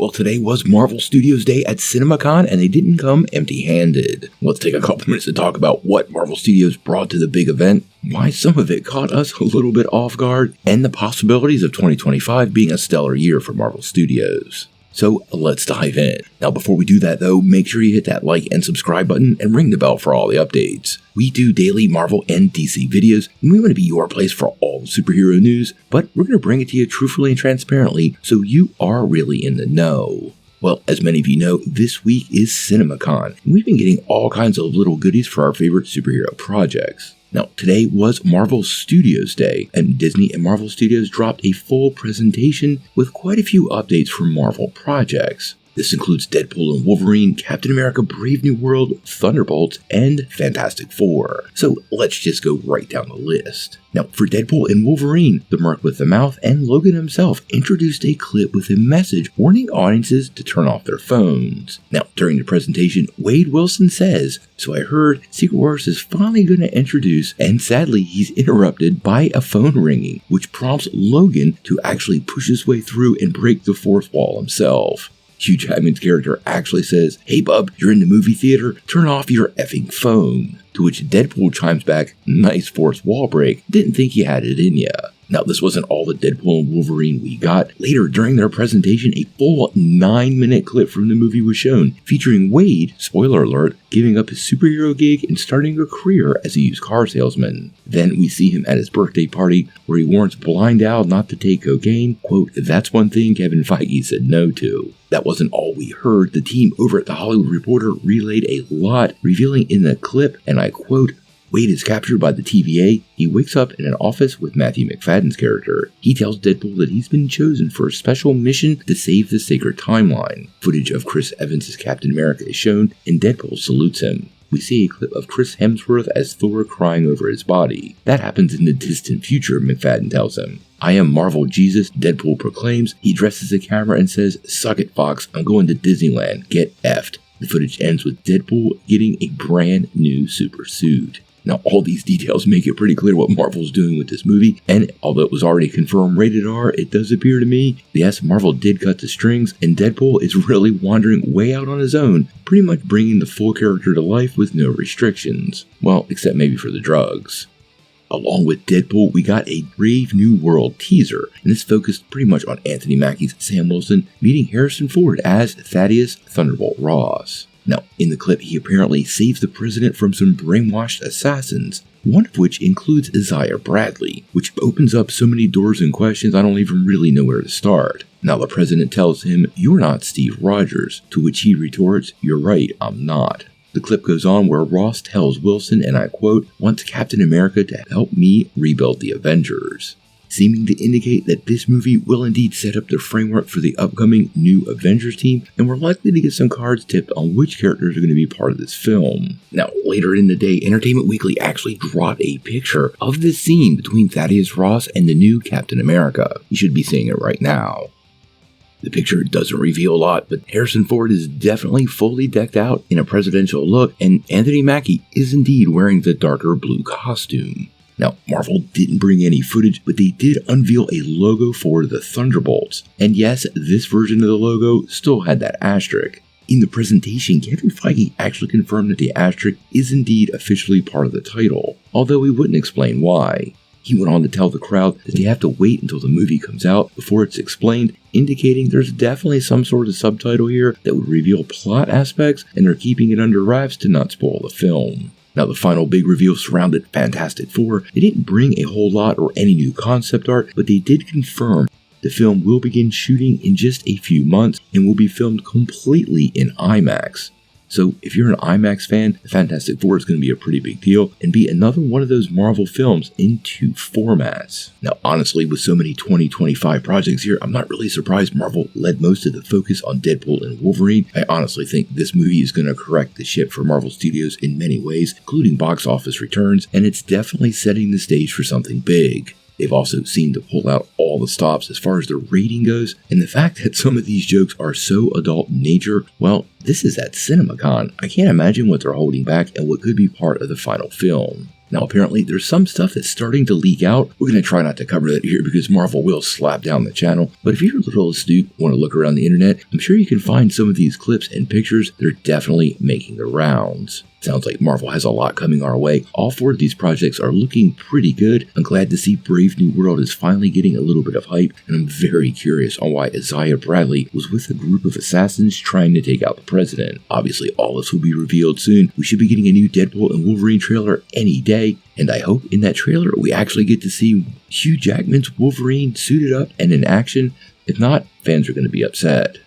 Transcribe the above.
Well, today was Marvel Studios Day at CinemaCon, and they didn't come empty-handed. Let's take a couple minutes to talk about what Marvel Studios brought to the big event, why some of it caught us a little bit off guard, and the possibilities of 2025 being a stellar year for Marvel Studios. So let's dive in. Now before we do that though, make sure you hit that like and subscribe button and ring the bell for all the updates. We do daily Marvel and DC videos, and we want to be your place for all the superhero news, but we're going to bring it to you truthfully and transparently so you are really in the know. Well, as many of you know, this week is CinemaCon, and we've been getting all kinds of little goodies for our favorite superhero projects. Now, today was Marvel Studios Day, and Disney and Marvel Studios dropped a full presentation with quite a few updates for Marvel projects. This includes Deadpool and Wolverine, Captain America Brave New World, Thunderbolts, and Fantastic Four. So let's just go right down the list. Now, for Deadpool and Wolverine, the Merc with the Mouth and Logan himself introduced a clip with a message warning audiences to turn off their phones. Now, during the presentation, Wade Wilson says, "So I heard Secret Wars is finally going to introduce," and sadly he's interrupted by a phone ringing, which prompts Logan to actually push his way through and break the fourth wall himself. Hugh Jackman's character actually says, "Hey bub, you're in the movie theater, turn off your effing phone." To which Deadpool chimes back, "Nice fourth wall break, didn't think you had it in ya." Now this wasn't all the Deadpool and Wolverine we got. Later during their presentation, a full 9-minute clip from the movie was shown, featuring Wade, spoiler alert, giving up his superhero gig and starting a career as a used car salesman. Then we see him at his birthday party where he warns Blind Al not to take cocaine. Quote, "That's one thing Kevin Feige said no to." That wasn't all we heard. The team over at The Hollywood Reporter relayed a lot, revealing in the clip, and I quote, "Wade is captured by the TVA. He wakes up in an office with Matthew McFadden's character. He tells Deadpool that he's been chosen for a special mission to save the sacred timeline. Footage of Chris Evans' Captain America is shown, and Deadpool salutes him. We see a clip of Chris Hemsworth as Thor crying over his body. That happens in the distant future," McFadden tells him. "I am Marvel Jesus," Deadpool proclaims. He addresses the camera and says, "Suck it, Fox. I'm going to Disneyland. Get effed." The footage ends with Deadpool getting a brand new super suit. Now, all these details make it pretty clear what Marvel's doing with this movie, and although it was already confirmed rated R, it does appear to me, yes, Marvel did cut the strings, and Deadpool is really wandering way out on his own, pretty much bringing the full character to life with no restrictions. Well, except maybe for the drugs. Along with Deadpool, we got a Brave New World teaser, and this focused pretty much on Anthony Mackie's Sam Wilson meeting Harrison Ford as Thaddeus Thunderbolt Ross. Now, in the clip, he apparently saves the president from some brainwashed assassins, one of which includes Isaiah Bradley, which opens up so many doors and questions I don't even really know where to start. Now, the president tells him, "You're not Steve Rogers," to which he retorts, "You're right, I'm not." The clip goes on where Ross tells Wilson, and I quote, "Wants Captain America to help me rebuild the Avengers," seeming to indicate that this movie will indeed set up the framework for the upcoming new Avengers team, and we're likely to get some cards tipped on which characters are going to be part of this film. Now, later in the day, Entertainment Weekly actually dropped a picture of this scene between Thaddeus Ross and the new Captain America. You should be seeing it right now. The picture doesn't reveal a lot, but Harrison Ford is definitely fully decked out in a presidential look, and Anthony Mackie is indeed wearing the darker blue costume. Now, Marvel didn't bring any footage, but they did unveil a logo for the Thunderbolts. And yes, this version of the logo still had that asterisk. In the presentation, Kevin Feige actually confirmed that the asterisk is indeed officially part of the title, although he wouldn't explain why. He went on to tell the crowd that they have to wait until the movie comes out before it's explained, indicating there's definitely some sort of subtitle here that would reveal plot aspects, and they're keeping it under wraps to not spoil the film. Now, the final big reveal surrounded Fantastic Four. They didn't bring a whole lot or any new concept art, but they did confirm the film will begin shooting in just a few months and will be filmed completely in IMAX. So if you're an IMAX fan, the Fantastic Four is going to be a pretty big deal and be another one of those Marvel films in 2 formats. Now, honestly, with so many 2025 projects here, I'm not really surprised Marvel led most of the focus on Deadpool and Wolverine. I honestly think this movie is going to correct the ship for Marvel Studios in many ways, including box office returns, and it's definitely setting the stage for something big. They've also seemed to pull out all the stops as far as the rating goes, and the fact that some of these jokes are so adult in nature, well, this is at CinemaCon. I can't imagine what they're holding back and what could be part of the final film. Now, apparently, there's some stuff that's starting to leak out. We're going to try not to cover that here because Marvel will slap down the channel. But if you're a little astute, want to look around the internet, I'm sure you can find some of these clips and pictures. They're definitely making the rounds. Sounds like Marvel has a lot coming our way. All 4 of these projects are looking pretty good. I'm glad to see Brave New World is finally getting a little bit of hype, and I'm very curious on why Isaiah Bradley was with a group of assassins trying to take out the president. Obviously, all this will be revealed soon. We should be getting a new Deadpool and Wolverine trailer any day, and I hope in that trailer we actually get to see Hugh Jackman's Wolverine suited up and in action. If not, fans are going to be upset.